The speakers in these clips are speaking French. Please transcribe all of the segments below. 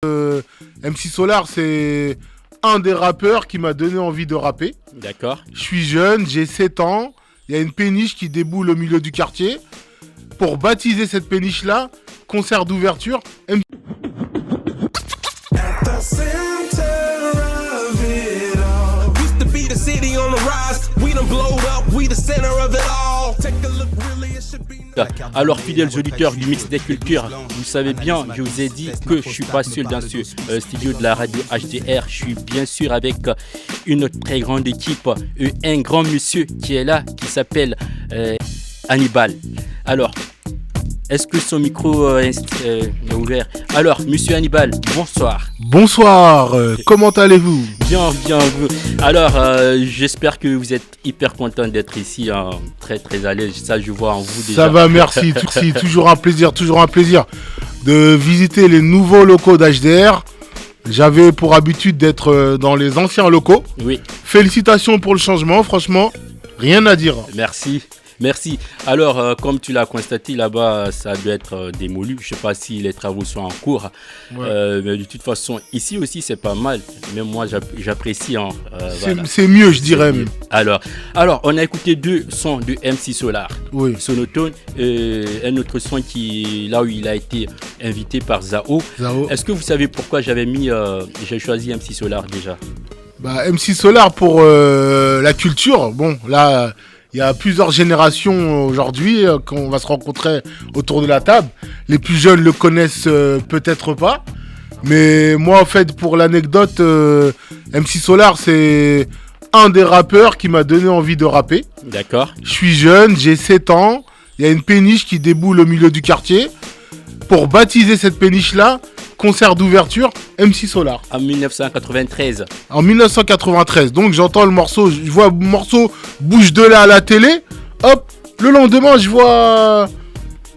MC Solar, c'est un des rappeurs qui m'a donné envie de rapper. D'accord. Je suis jeune, j'ai 7 ans. Il y a une péniche qui déboule au milieu du quartier. Pour baptiser cette péniche-là, concert d'ouverture. Alors, fidèles auditeurs du Mix des Cultures, vous savez bien, je vous ai dit que je suis pas seul dans ce studio de la radio HDR. Je suis bien sûr avec une très grande équipe, un grand monsieur qui est là, qui s'appelle Hannibal. Alors, est-ce que son micro est ouvert? Alors, monsieur Hannibal, bonsoir. Bonsoir, comment allez-vous? Bien. Alors, j'espère que vous êtes hyper content d'être ici, très très à l'aise. Ça, je vois en vous déjà. Ça va, merci. Toujours un plaisir de visiter les nouveaux locaux d'HDR. J'avais pour habitude d'être dans les anciens locaux. Oui. Félicitations pour le changement, franchement, rien à dire. Merci. Alors, comme tu l'as constaté, là-bas, ça doit être démoli. Je ne sais pas si les travaux sont en cours. Ouais. Mais de toute façon, ici aussi, c'est pas mal. Même moi, j'apprécie. Voilà. C'est mieux, je dirais même. Alors, on a écouté 2 sons de MC Solar. Oui. Sonotone, un autre son là où il a été invité par Zao. Est-ce que vous savez pourquoi j'ai choisi MC Solar déjà? MC Solar pour la culture. Bon, là... Il y a plusieurs générations aujourd'hui qu'on va se rencontrer autour de la table. Les plus jeunes le connaissent peut-être pas. Mais moi, en fait, pour l'anecdote, MC Solar, c'est un des rappeurs qui m'a donné envie de rapper. D'accord. Je suis jeune, j'ai 7 ans. Il y a une péniche qui déboule au milieu du quartier. Pour baptiser cette péniche-là, concert d'ouverture, MC Solar. En 1993. En 1993. Donc j'entends le morceau, je vois le morceau bouge de là à la télé. Hop, le lendemain, je vois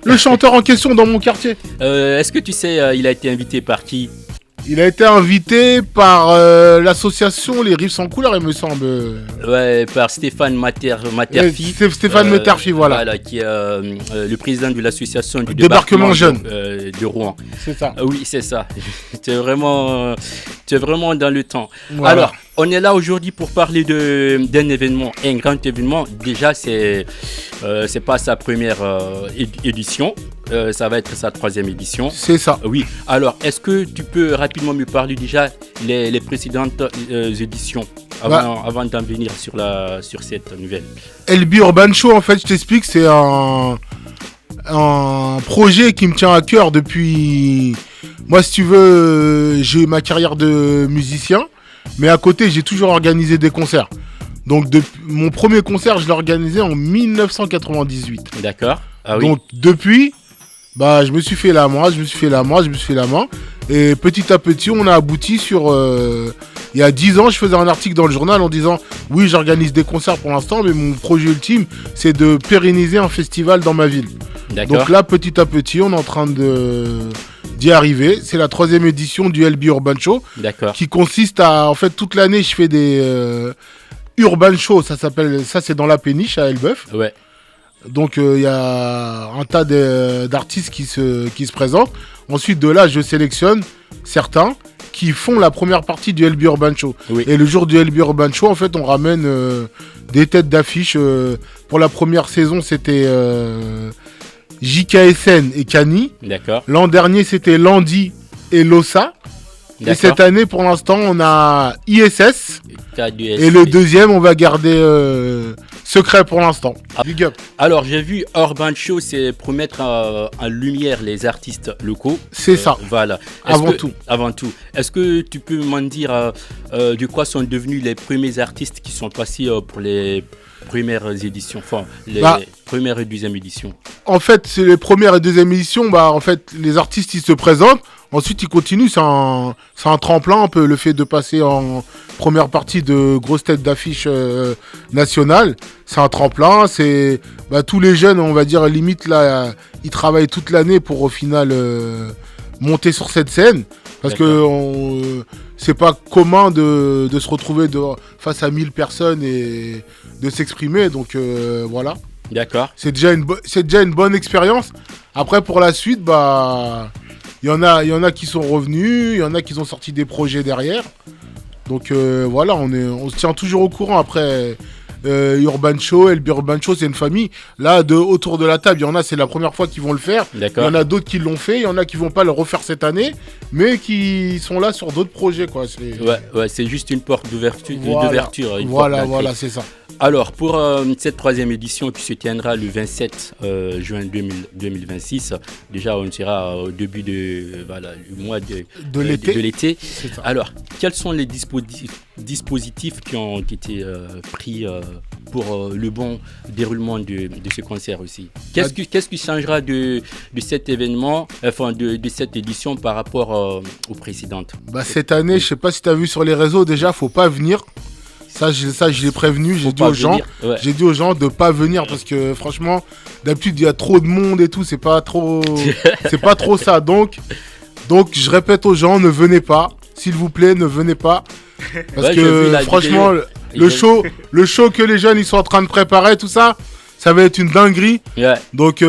le chanteur en question dans mon quartier. Est-ce que tu sais, il a été invité par qui? Il a été invité par l'association Les Rives Sans Couleur, il me semble. Ouais, par Stéphane Materfi. Stéphane Materfi, voilà. Voilà, qui est le président de l'association du débarquement jeune de Rouen. C'est ça. Oui, c'est ça. Tu es vraiment dans le temps. Voilà. Alors, on est là aujourd'hui pour parler d'un événement, un grand événement. Déjà, c'est pas sa première édition. Ça va être sa 3e édition. C'est ça. Oui. Alors, est-ce que tu peux rapidement me parler déjà les précédentes éditions avant d'en venir sur cette nouvelle? LB Urban Show, en fait, je t'explique, c'est un projet qui me tient à cœur depuis... Moi, si tu veux, j'ai eu ma carrière de musicien, mais à côté, j'ai toujours organisé des concerts. Donc, mon premier concert, je l'ai organisé en 1998. D'accord. Ah oui. Donc, depuis... je me suis fait la main. Et petit à petit, on a abouti sur... il y a 10 ans, je faisais un article dans le journal en disant « Oui, j'organise des concerts pour l'instant, mais mon projet ultime, c'est de pérenniser un festival dans ma ville. » Donc là, petit à petit, on est en train d'y arriver. C'est la 3e édition du LB Urban Show. D'accord. Qui consiste à... En fait, toute l'année, je fais des Urban Shows. Ça c'est dans la péniche à Elbeuf. Ouais. Donc il y a un tas d'artistes qui se présentent. Ensuite de là, je sélectionne certains qui font la première partie du LB Urban Show. Oui. Et le jour du LB Urban Show, en fait, on ramène des têtes d'affiche. Pour la première saison, c'était JKSN et Kani. D'accord. L'an dernier, c'était Landy et Lossa. Et cette année, pour l'instant, on a ISS. Et le deuxième, on va garder secret pour l'instant. Big up. Alors, j'ai vu Urban Show, c'est pour mettre en lumière les artistes locaux. C'est ça. Voilà. Avant tout. Est-ce que tu peux m'en dire de quoi sont devenus les premiers artistes qui sont passés pour les premières éditions, enfin les premières et 2e éditions? En fait, c'est les premières et 2e éditions. En fait, les artistes, ils se présentent. Ensuite, ils continuent. C'est un tremplin, un peu, le fait de passer en première partie de grosses têtes d'affiche nationales. C'est un tremplin. C'est tous les jeunes, on va dire, limite, là, ils travaillent toute l'année pour, au final, monter sur cette scène. Parce que c'est pas commun de se retrouver face à 1000 personnes et de s'exprimer. Donc, voilà. D'accord. C'est déjà une bonne expérience. Après, pour la suite, Il y en a qui sont revenus, il y en a qui ont sorti des projets derrière. Donc voilà, on se tient toujours au courant. Après, Urban Show, LB Urban Show, c'est une famille. Là, autour de la table, il y en a, c'est la première fois qu'ils vont le faire. D'accord. Il y en a d'autres qui l'ont fait, il y en a qui vont pas le refaire cette année, mais qui sont là sur d'autres projets, quoi. Ouais, c'est juste une porte d'ouverture. Voilà, c'est ça. Alors, pour cette 3e édition qui se tiendra le 27 juin 2026, déjà on sera au début du mois de l'été. Alors, quels sont les dispositifs qui ont été pris pour le bon déroulement de ce concert aussi? Qu'est-ce qui changera de cet événement, enfin de cette édition par rapport aux précédentes? Cette année, je sais pas si tu as vu sur les réseaux, déjà, faut pas venir. Ça, je l'ai prévenu, j'ai dit aux gens de pas venir parce que franchement, d'habitude, il y a trop de monde et tout, c'est pas trop ça. Donc, je répète aux gens, ne venez pas. S'il vous plaît, ne venez pas. Parce que franchement, le show que les jeunes ils sont en train de préparer, tout ça, ça va être une dinguerie. Ouais. Donc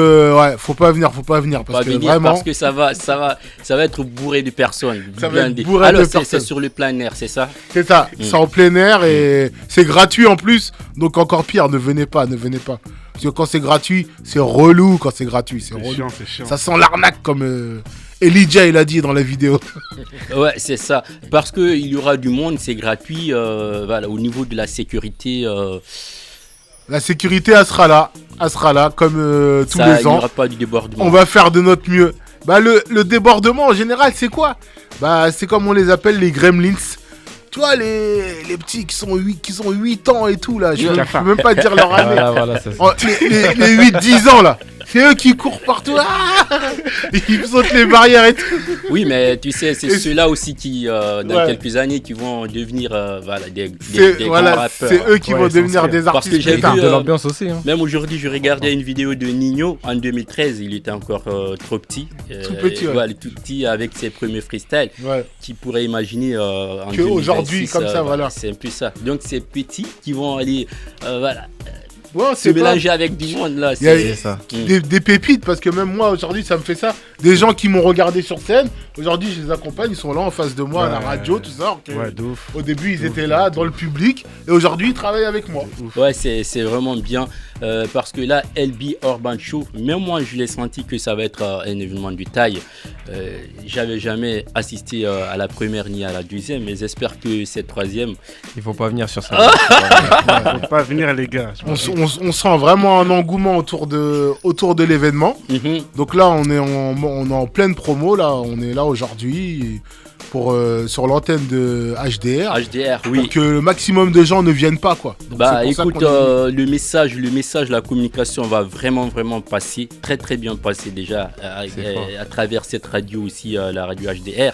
faut pas venir parce que ça va être bourré de personnes. C'est sur le plein air, c'est ça? C'est ça, c'est en plein air et c'est gratuit en plus. Donc encore pire, ne venez pas. Parce que quand c'est gratuit, c'est relou quand c'est gratuit, c'est relou. C'est chiant. Ça sent l'arnaque comme Elijah il a dit dans la vidéo. Ouais, c'est ça. Parce que il y aura du monde, c'est gratuit au niveau de la sécurité. La sécurité, elle sera là, comme tous les ans. Il n'y aura pas du débordement. On va faire de notre mieux. Le débordement, en général, c'est quoi? C'est comme on les appelle les gremlins. Tu vois, les petits qui sont 8 ans et tout, là. Je peux même pas dire leur année. Voilà, les 8-10 ans, là. C'est eux qui courent partout. Ils sautent les barrières et tout. Oui, mais tu sais, c'est ceux-là aussi qui, dans quelques années, qui vont devenir des grands rappeurs. C'est eux qui vont devenir des artistes. Parce que j'ai vu de l'ambiance aussi. Même aujourd'hui, je regardais une vidéo de Nino en 2013. Il était encore trop petit. Tout petit, tout petit avec ses premiers freestyles. Ouais. Qui pourrait imaginer en qu'aujourd'hui, comme ça, voilà. C'est un peu ça. Donc, ces petits qui vont aller... se mélanger avec du monde là, c'est ça. Des pépites, parce que même moi aujourd'hui ça me fait ça. Des gens qui m'ont regardé sur scène, aujourd'hui je les accompagne, ils sont là en face de moi à la radio, tout ça. Au début ils étaient là dans le public et aujourd'hui ils travaillent avec moi. Ouais, c'est vraiment bien parce que là, LB Urban Show, même moi je l'ai senti que ça va être un événement de taille. J'avais jamais assisté à la première ni à la deuxième, mais j'espère que cette troisième. Il faut pas venir sur ça. Faut pas venir les gars. On sent vraiment un engouement autour de l'événement. Donc là, on est en pleine promo. Là, on est là aujourd'hui sur l'antenne de HDR. HDR, oui. Pour que le maximum de gens ne viennent pas, quoi. Donc écoute, le message, la communication va vraiment passer, très très bien passer déjà à travers cette radio aussi, la radio HDR.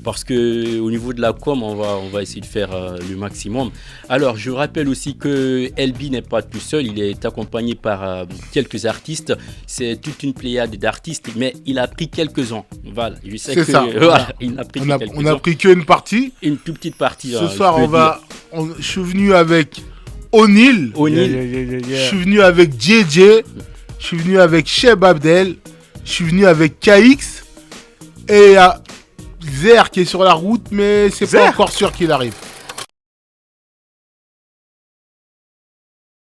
Parce que au niveau de la com, on va essayer de faire le maximum. Alors, je rappelle aussi que LB n'est pas tout seul, il est accompagné par quelques artistes. C'est toute une pléiade d'artistes, mais il a pris quelques ans. Voilà, je sais il a pris on a pris qu'une partie. Une toute petite partie. Ce soir, je suis venu avec O'Neal. Je suis venu avec JJ. Je suis venu avec Cheb Abdel. Je suis venu avec KX. Et Zer qui est sur la route, mais c'est pas encore sûr qu'il arrive.